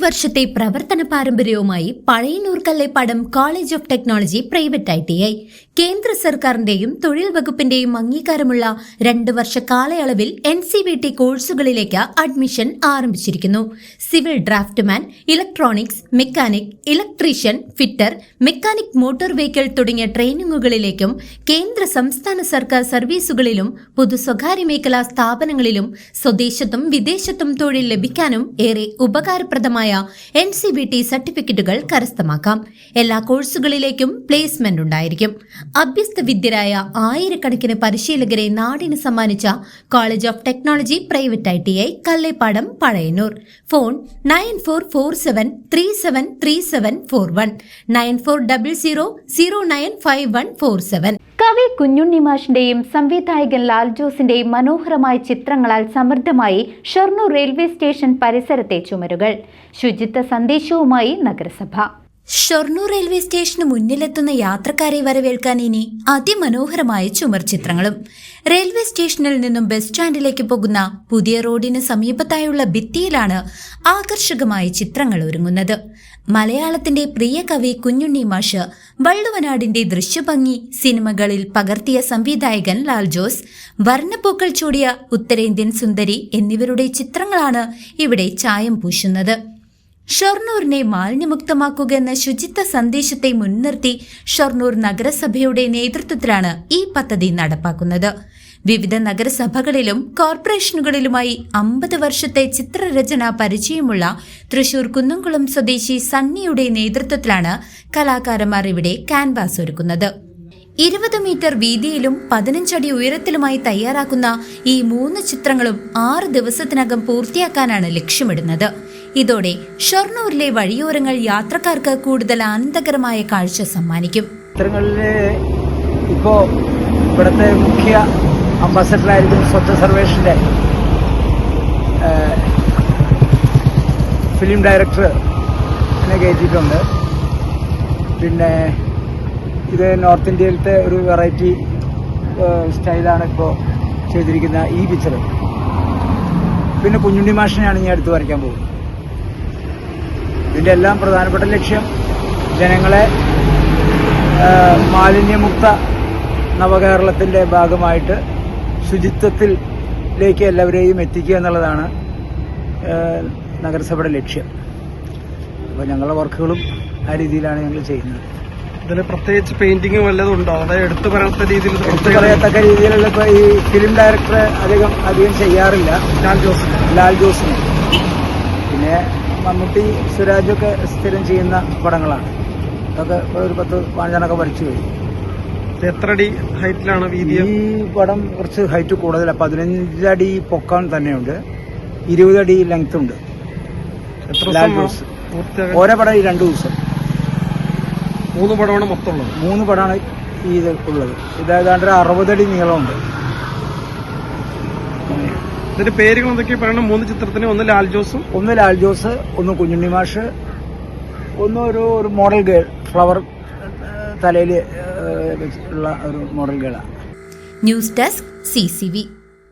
വർഷത്തെ പ്രവർത്തന പാരമ്പര്യവുമായി Pazhayannur Kallepadam college of technology private ITI കേന്ദ്ര സർക്കാരിന്റെയും തൊഴിൽ വകുപ്പിന്റെയും അംഗീകാരമുള്ള 2 വർഷ കാലയളവിൽ NCVT കോഴ്സുകളിലേക്ക് അഡ്മിഷൻ ആരംഭിച്ചിരിക്കുന്നു. Civil draughtsman, electronics, mechanic, electrician, fitter, mechanic motor vehicle തുടങ്ങിയ ട്രെയിനിങ്ങുകളിലേക്കും കേന്ദ്ര സംസ്ഥാന സർക്കാർ സർവീസുകളിലും പൊതു സ്വകാര്യ മേഖലാ സ്ഥാപനങ്ങളിലും സ്വദേശത്തും വിദേശത്തും തൊഴിൽ ലഭിക്കാനും ഏറെ ഉപകാരപ്രദമായ NCVT സർട്ടിഫിക്കറ്റുകൾ കരസ്ഥമാക്കാം. എല്ലാ കോഴ്സുകളിലേക്കും പ്ലേസ്മെന്റ് ഉണ്ടായിരിക്കും. അഭ്യസ്ത വിദ്യരായ ആയിരക്കണക്കിന് പരിശീലകരെ നാടിന് സമ്മാനിച്ച college of technology private ITI Kallepadam Pazhayannur. Phone 9447373741 9400095147. കവി കുഞ്ഞുണ്ണി മാഷിന്റെയും സംവിധായകൻ ലാൽ ജോസിന്റെയും മനോഹരമായ ചിത്രങ്ങളാൽ സമൃദ്ധമായി ഷൊർണൂർ റെയിൽവേ സ്റ്റേഷൻ പരിസരത്തെ ചുമരുകൾ. ശുചിത്വ സന്ദേശവുമായി നഗരസഭ. ഷൊർണൂർ റെയിൽവേ സ്റ്റേഷന് മുന്നിലെത്തുന്ന യാത്രക്കാരെ വരവേൽക്കാൻ ഇനി അതിമനോഹരമായ ചുമർ ചിത്രങ്ങളും. റെയിൽവേ സ്റ്റേഷനിൽ നിന്നും ബസ് സ്റ്റാൻഡിലേക്ക് പോകുന്ന പുതിയ റോഡിന് സമീപത്തായുള്ള ഭിത്തിയിലാണ് ആകർഷകമായ ചിത്രങ്ങൾ ഒരുങ്ങുന്നത്. മലയാളത്തിന്റെ പ്രിയ കവി കുഞ്ഞുണ്ണി മാഷ്, വള്ളുവനാടിന്റെ ദൃശ്യഭംഗി സിനിമകളിൽ പകർത്തിയ സംവിധായകൻ ലാൽ ജോസ്, വർണ്ണപ്പൂക്കൾ ചൂടിയ ഉത്തരേന്ത്യൻ സുന്ദരി എന്നിവരുടെ ചിത്രങ്ങളാണ് ഇവിടെ ചായം പൂശുന്നത്. ഷൊർണൂരിനെ മാലിന്യമുക്തമാക്കുക എന്ന ശുചിത്വ സന്ദേശത്തെ മുൻനിർത്തി ഷൊർണൂർ നഗരസഭയുടെ നേതൃത്വത്തിലാണ് ഈ പദ്ധതി നടപ്പാക്കുന്നത്. വിവിധ നഗരസഭകളിലും കോർപ്പറേഷനുകളിലുമായി 50 വർഷത്തെ ചിത്രരചന പരിചയമുള്ള തൃശൂർ കുന്നംകുളം സ്വദേശി സണ്ണിയുടെ നേതൃത്വത്തിലാണ് കലാകാരന്മാർ ഇവിടെ ക്യാൻവാസ് ഒരുക്കുന്നത്. 20 മീറ്റർ വീതിയിലും 15 അടി ഉയരത്തിലുമായി തയ്യാറാക്കുന്ന ഈ 3 ചിത്രങ്ങളും 6 ദിവസത്തിനകം പൂർത്തിയാക്കാനാണ് ലക്ഷ്യമിടുന്നത്. ഇതോടെ ഷൊർണൂരിലെ വഴിയോരങ്ങൾ യാത്രക്കാർക്ക് കൂടുതൽ ആനന്ദകരമായ കാഴ്ച സമ്മാനിക്കും. ചിത്രങ്ങളിലെ ഇപ്പോൾ ഇവിടുത്തെ മുഖ്യ അംബാസഡറായിരിക്കും സ്വച്ഛ സർവേഷന്റെ ഫിലിം ഡയറക്ടർ എന്നെ കയറ്റിയിട്ടുണ്ട്. പിന്നെ ഇത് നോർത്ത് ഇന്ത്യയിലത്തെ ഒരു വെറൈറ്റി സ്റ്റൈലാണ് ഇപ്പോൾ ചെയ്തിരിക്കുന്ന ഈ പിക്ചർ. പിന്നെ കുഞ്ഞുണ്ണി മാഷിനെയാണ് ഞാൻ അടുത്ത് വരയ്ക്കാൻ പോകുന്നത്. ഇതിൻ്റെ എല്ലാം പ്രധാനപ്പെട്ട ലക്ഷ്യം ജനങ്ങളെ മാലിന്യമുക്ത നവകേരളത്തിൻ്റെ ഭാഗമായിട്ട് ശുചിത്വത്തിലേക്ക് എല്ലാവരെയും എത്തിക്കുക എന്നുള്ളതാണ് നഗരസഭയുടെ ലക്ഷ്യം. അപ്പോൾ ഞങ്ങളുടെ വർക്കുകളും ആ രീതിയിലാണ് ഞങ്ങൾ ചെയ്യുന്നത്. ഇതിന് പ്രത്യേകിച്ച് പെയിന്റിങ് വല്ലതും ഉണ്ടോ? അതായത് എടുത്തു പറയത്തക്ക രീതിയിലുള്ള ഇപ്പോൾ ഈ ഫിലിം ഡയറക്ടർ അധികം ചെയ്യാറില്ല, ലാൽ ജോസിന്. പിന്നെ മമ്മൂട്ടി, സുരാജൊക്കെ സ്ഥിരം ചെയ്യുന്ന പടങ്ങളാണ്. അതൊക്കെ ഒരു 10-15 വരച്ചു കഴിഞ്ഞു. എത്ര അടി ഹൈറ്റിലാണ് വീതി? ഈ പടം കുറച്ച് ഹൈറ്റ് കൂടുതലാണ്. 15 അടി പൊക്കാൻ തന്നെയുണ്ട്, 20 അടി ലെങ്ത് ഉണ്ട്. ലാൽ ജോസ് ഓരോ പടം 2 ദിവസം. 3 പടമാണ് മൊത്തമുള്ളത്. 3 പടമാണ് ഇത് ഉള്ളത്. ഇത് ഏതാണ്ട് 60 അടി നീളമുണ്ട്. ഇതിന്റെ പേരുകൾ എന്തൊക്കെയാ പറയണം? 3 ചിത്രത്തിന് ഒന്ന് ലാൽ ജോസും, ഒന്ന് കുഞ്ഞുണ്ണി മാഷ്, ഒന്ന് ഒരു മോഡൽ ഗേൾ, ഫ്ലവർ തലയിൽ ഉള്ള ഒരു മോഡൽ ഗേളാണ്. News desk CCV.